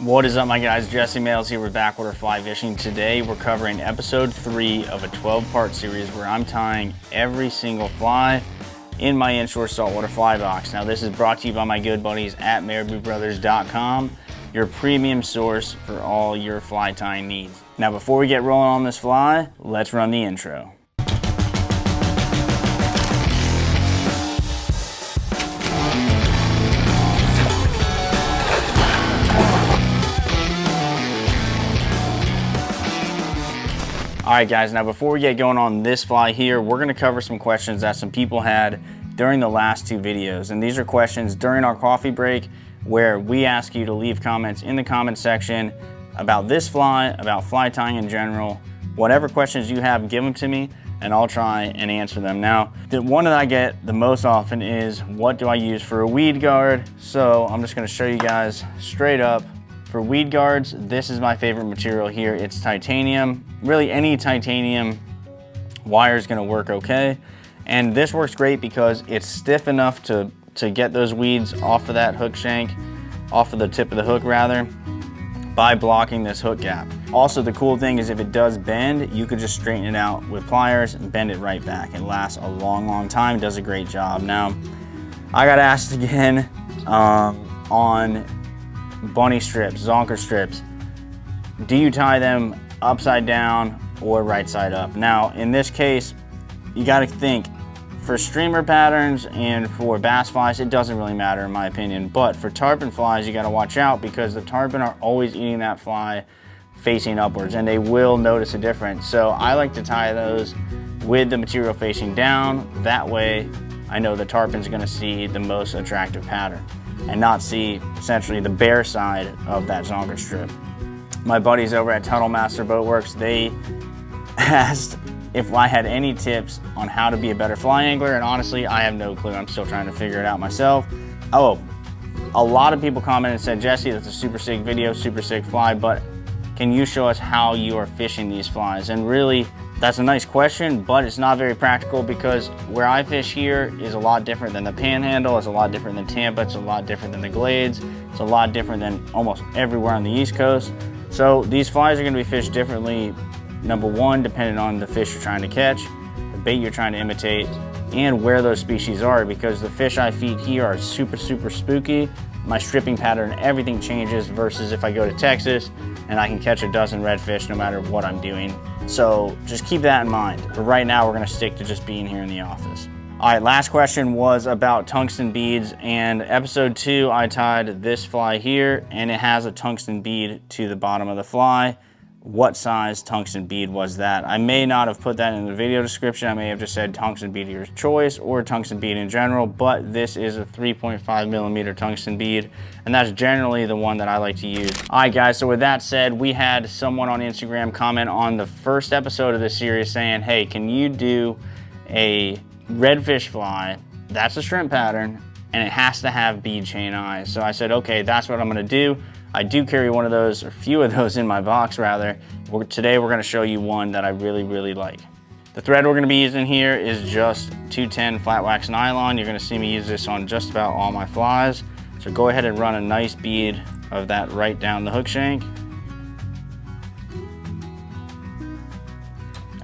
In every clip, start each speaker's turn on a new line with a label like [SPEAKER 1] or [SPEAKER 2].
[SPEAKER 1] What is up, my guys? Jesse Mails here with Backwater Fly Fishing. Today we're covering episode 3 of a 12-part series where I'm tying every single fly in my inshore saltwater fly box. Now this is brought to you by my good buddies at mariboobrothers.com, your premium source for all your fly tying needs. Now before we get rolling on this fly, let's run the intro. Alright guys, now before we get going on this fly here, we're going to cover some questions that some people had during the last 2 videos. And these are questions during our coffee break where we ask you to leave comments in the comment section about this fly, about fly tying in general. Whatever questions you have, give them to me and I'll try and answer them. Now, the one that I get the most often is, what do I use for a weed guard? So I'm just going to show you guys straight up. For weed guards, this is my favorite material here. It's titanium. Really any titanium wire is gonna work okay. And this works great because it's stiff enough to get those weeds off of that hook shank, off of the tip of the hook rather, by blocking this hook gap. Also, the cool thing is if it does bend, you could just straighten it out with pliers and bend it right back. It lasts a long, long time, does a great job. Now, I got asked again on bunny strips, zonker strips, do you tie them upside down or right side up? Now in this case, you got to think, for streamer patterns and for bass flies, it doesn't really matter in my opinion, but for tarpon flies you got to watch out because the tarpon are always eating that fly facing upwards and they will notice a difference. So I like to tie those with the material facing down. That way I know the tarpon's going to see the most attractive pattern and not see essentially the bare side of that zonker strip. My buddies over at Tunnel Master Boatworks, they asked if I had any tips on how to be a better fly angler, and honestly, I have no clue. I'm still trying to figure it out myself. Oh, a lot of people commented and said, Jesse, that's a super sick video, super sick fly, but can you show us how you are fishing these flies? And really, that's a nice question, but it's not very practical because where I fish here is a lot different than the Panhandle, it's a lot different than Tampa, it's a lot different than the Glades, it's a lot different than almost everywhere on the East Coast. So these flies are going to be fished differently, number one, depending on the fish you're trying to catch, the bait you're trying to imitate, and where those species are, because the fish I feed here are super, super spooky. My stripping pattern, everything changes versus if I go to Texas and I can catch a dozen redfish no matter what I'm doing. So just keep that in mind. For right now, we're gonna stick to just being here in the office. All right, last question was about tungsten beads, and episode 2, I tied this fly here and it has a tungsten bead to the bottom of the fly. What size tungsten bead was that? I may not have put that in the video description. I may have just said tungsten bead of your choice or tungsten bead in general, but this is a 3.5 millimeter tungsten bead, and that's generally the one that I like to use. All right, guys, so with that said, we had someone on Instagram comment on the first episode of this series saying, hey, can you do a redfish fly that's a shrimp pattern and it has to have bead chain eyes? So I said, okay, that's what I'm gonna do. I do carry one of those, or a few of those in my box rather. Today we're gonna show you one that I really, really like. The thread we're gonna be using here is just 210 flat wax nylon. You're gonna see me use this on just about all my flies. So go ahead and run a nice bead of that right down the hook shank.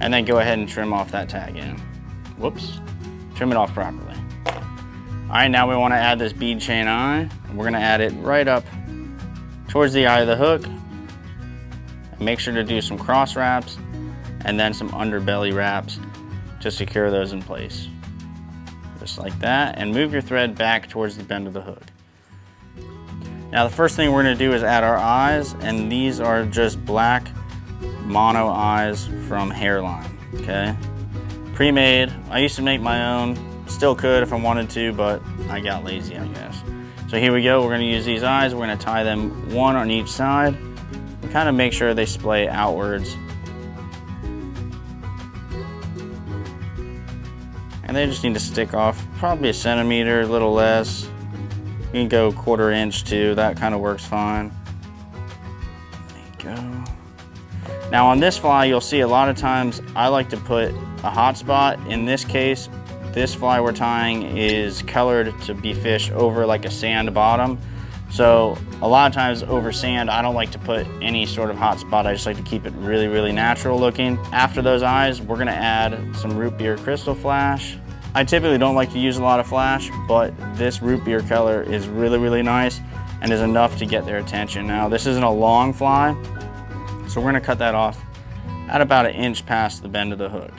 [SPEAKER 1] And then go ahead and trim off that tag end. Whoops, trim it off properly. All right, now we wanna add this bead chain eye. We're gonna add it right up towards the eye of the hook. Make sure to do some cross wraps and then some underbelly wraps to secure those in place. Just like that, and move your thread back towards the bend of the hook. Now the first thing we're gonna do is add our eyes, and these are just black mono eyes from Hairline, okay? Pre-made. I used to make my own, still could if I wanted to, but I got lazy, I guess. So here we go, we're gonna use these eyes, we're gonna tie them one on each side, and kind of make sure they splay outwards. And they just need to stick off probably a centimeter, a little less. You can go 1/4 inch too, that kind of works fine. There you go. Now on this fly, you'll see a lot of times I like to put a hot spot. In this case, this fly we're tying is colored to be fished over like a sand bottom. So a lot of times over sand, I don't like to put any sort of hot spot. I just like to keep it really, really natural looking. After those eyes, we're gonna add some Rootbear Krystal flash. I typically don't like to use a lot of flash, but this Rootbear color is really, really nice and is enough to get their attention. Now, this isn't a long fly, so we're gonna cut that off at about 1 inch past the bend of the hook.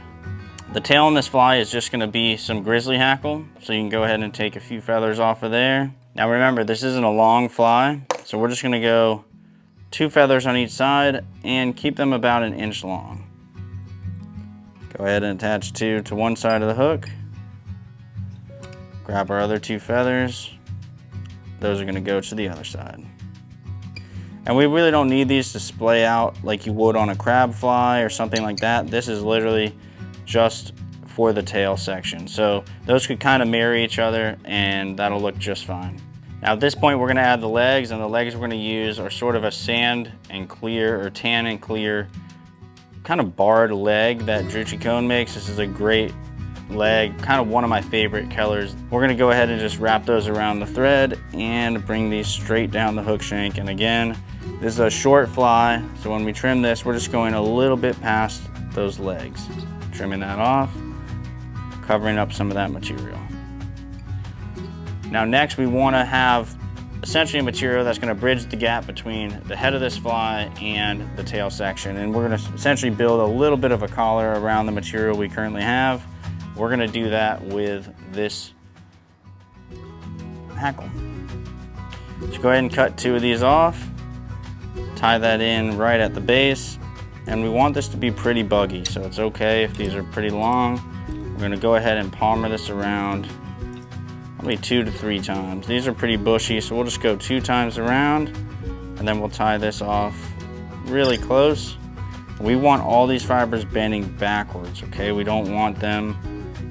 [SPEAKER 1] The tail on this fly is just gonna be some Grizzly Hackle, so you can go ahead and take a few feathers off of there. Now remember, this isn't a long fly, so we're just gonna go 2 feathers on each side and keep them about 1 inch long. Go ahead and attach 2 to one side of the hook. Grab our other 2 feathers. Those are gonna go to the other side. And we really don't need these to splay out like you would on a crab fly or something like that. This is literally just for the tail section. So those could kind of marry each other and that'll look just fine. Now at this point, we're gonna add the legs, and the legs we're gonna use are sort of a sand and clear or tan and clear kind of barred leg that Chicone makes. This is a great leg, kind of one of my favorite colors. We're gonna go ahead and just wrap those around the thread and bring these straight down the hook shank. And again, this is a short fly, so when we trim this, we're just going a little bit past those legs. Trimming that off, covering up some of that material. Now next, we wanna have essentially a material that's gonna bridge the gap between the head of this fly and the tail section. And we're gonna essentially build a little bit of a collar around the material we currently have. We're gonna do that with this Hackle. So go ahead and cut 2 of these off, tie that in right at the base, and we want this to be pretty buggy, so it's okay if these are pretty long. We're gonna go ahead and palmer this around probably 2 to 3 times. These are pretty bushy, so we'll just go 2 times around, and then we'll tie this off really close. We want all these fibers bending backwards, okay? We don't want them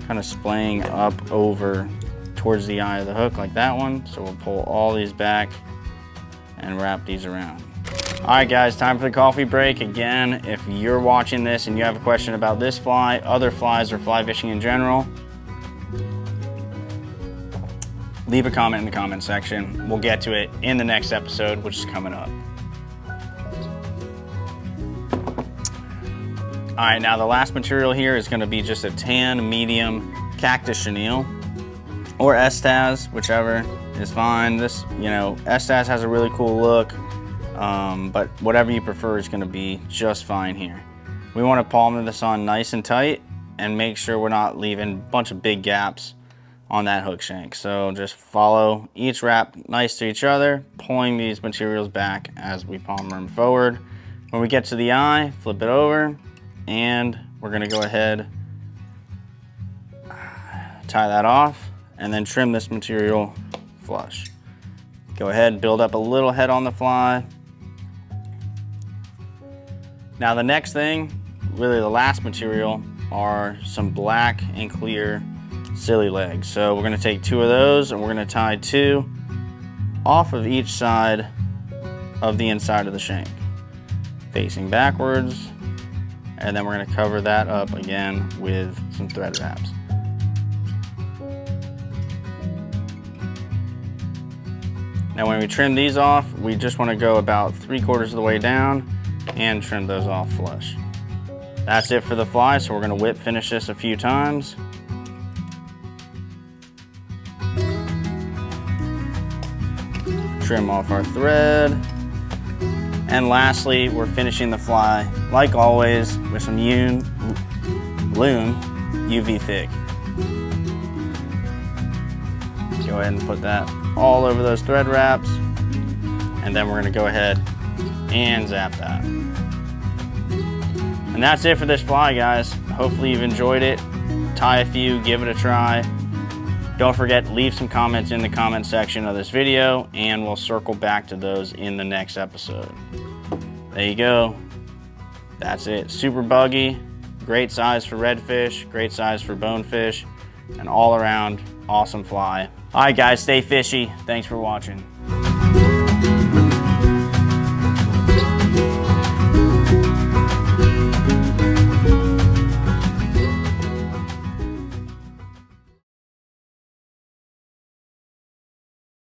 [SPEAKER 1] kind of splaying up over towards the eye of the hook like that one. So we'll pull all these back and wrap these around. All right guys, time for the coffee break. Again, if you're watching this and you have a question about this fly, other flies, or fly fishing in general, leave a comment in the comment section. We'll get to it in the next episode, which is coming up. All right, now the last material here is gonna be just a tan medium Cactus Chenille, or Estaz, whichever is fine. This, you know, Estaz has a really cool look, but whatever you prefer is gonna be just fine here. We wanna palm this on nice and tight and make sure we're not leaving a bunch of big gaps on that hook shank. So just follow each wrap nice to each other, pulling these materials back as we palmer them forward. When we get to the eye, flip it over, and we're gonna go ahead, tie that off, and then trim this material flush. Go ahead, build up a little head on the fly. Now the next thing, really the last material, are some black and clear silly legs. So we're gonna take 2 of those and we're gonna tie 2 off of each side of the inside of the shank, facing backwards. And then we're gonna cover that up again with some thread wraps. Now when we trim these off, we just wanna go about 3/4 of the way down and trim those off flush. That's it for the fly, so we're gonna whip finish this a few times. Trim off our thread. And lastly, we're finishing the fly, like always, with some Loon UV Thick. Go ahead and put that all over those thread wraps, and then we're gonna go ahead and zap that. And that's it for this fly, guys. Hopefully you've enjoyed it. Tie a few, give it a try. Don't forget, leave some comments in the comment section of this video, and we'll circle back to those in the next episode. There you go. That's it. Super buggy, great size for redfish, great size for bonefish, and all around awesome fly. All right, guys, stay fishy. Thanks for watching.